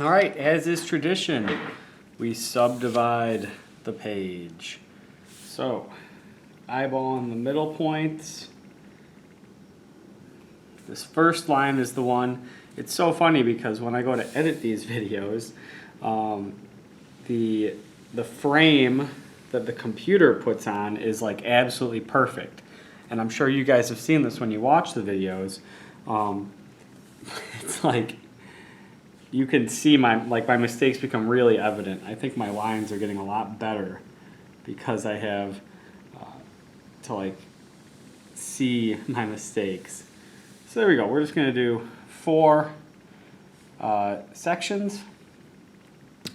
All right, as is tradition, we subdivide the page. So, eyeball in the middle points. This first line is the one. It's so funny because when I go to edit these videos, the frame that the computer puts on is like absolutely perfect. And I'm sure you guys have seen this when you watch the videos. It's like you can see my mistakes become really evident. I think my lines are getting a lot better because I have to like see my mistakes. So there we go. We're just going to do 4 sections.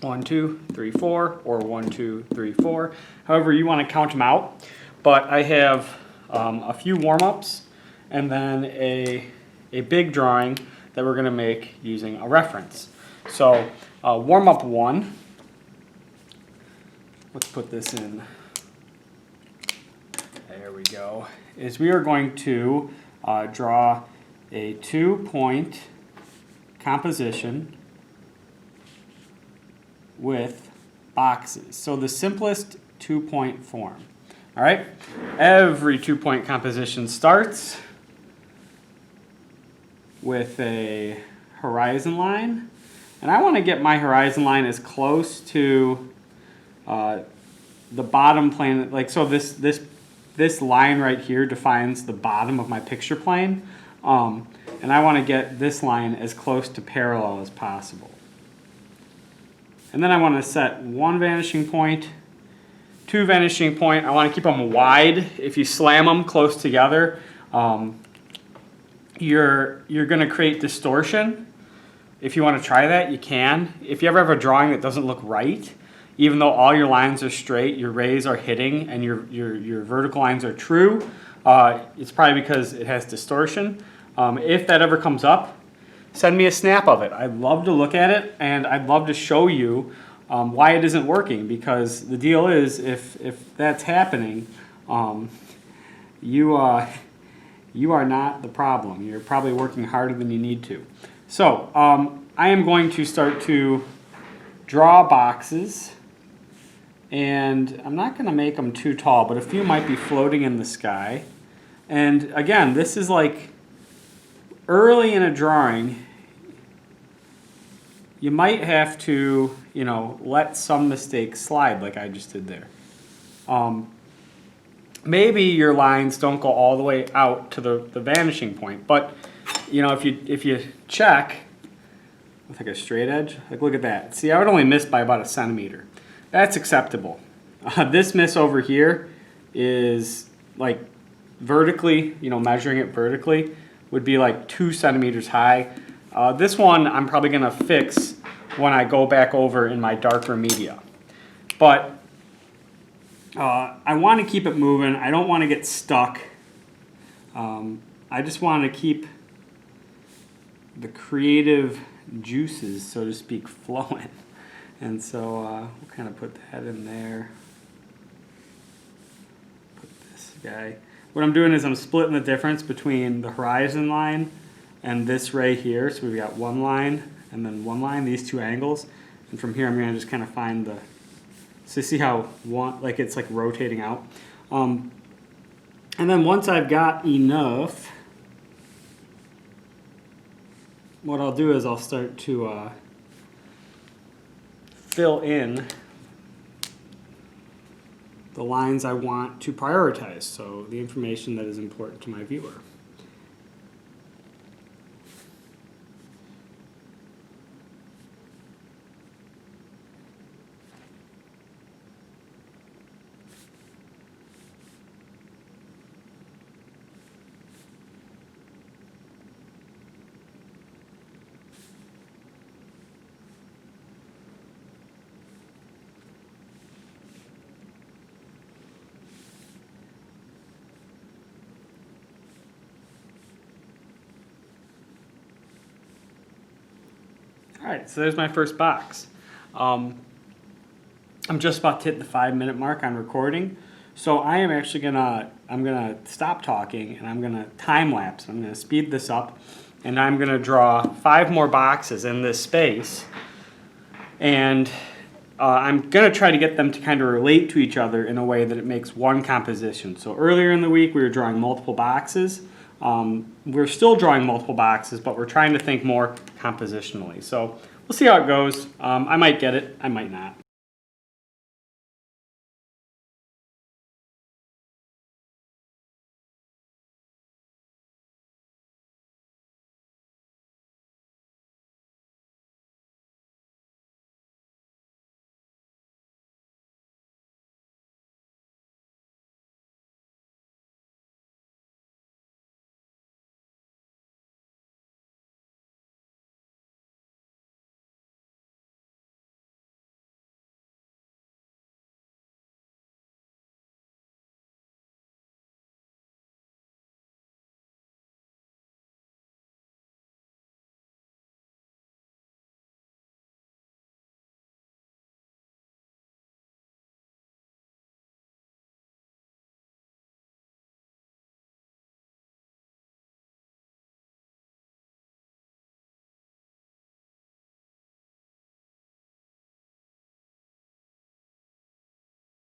1, 2, 3, 4, or 1, 2, 3, 4. However you want to count them out. But I have a few warm-ups and then a big drawing that we're going to make using a reference. So warm-up 1. Let's put this in. There we go. Is we are going to draw a 2-point composition with boxes. So the simplest 2-point form. All right. Every 2-point composition starts with a horizon line, and I want to get my horizon line as close to the bottom plane. Like so, this line right here defines the bottom of my picture plane, and I want to get this line as close to parallel as possible. And then I want to set 1 vanishing point, 2 vanishing point. I want to keep them wide. If you slam them close together, you're going to create distortion. If you want to try that, you can. If you ever have a drawing that doesn't look right, even though all your lines are straight, your rays are hitting, and your vertical lines are true, it's probably because it has distortion. If that ever comes up, send me a snap of it. I'd love to look at it, and I'd love to show you why it isn't working, because the deal is if that's happening, you are not the problem. You're probably working harder than you need to. So I am going to start to draw boxes, and I'm not going to make them too tall, but a few might be floating in the sky. And again, this is like early in a drawing, you might have to, let some mistakes slide like I just did there. Maybe your lines don't go all the way out to the vanishing point, but if you check with like a straight edge, like look at that. See, I would only miss by about 1 centimeter. That's acceptable. This miss over here is like vertically, measuring it vertically would be like 2 centimeters high. This one I'm probably going to fix when I go back over in my darker media. But I want to keep it moving. I don't want to get stuck. I just want to keep the creative juices, so to speak, flowing. And so we'll kind of put that in there. Put this guy. What I'm doing is I'm splitting the difference between the horizon line and this ray here. So we've got 1 line and then 1 line, these 2 angles. And from here I'm going to just kind of find the, so you see how it's like rotating out. And then once I've got enough, what I'll do is I'll start to fill in the lines I want to prioritize, so the information that is important to my viewer. All right, so there's my first box. I'm just about to hit the 5-minute mark on recording, so I am actually I'm gonna stop talking and I'm gonna time lapse. I'm gonna speed this up, and I'm gonna draw 5 more boxes in this space And I'm going to try to get them to kind of relate to each other in a way that it makes one composition. So earlier in the week, we were drawing multiple boxes. We're still drawing multiple boxes, but we're trying to think more compositionally. So we'll see how it goes. I might get it, I might not.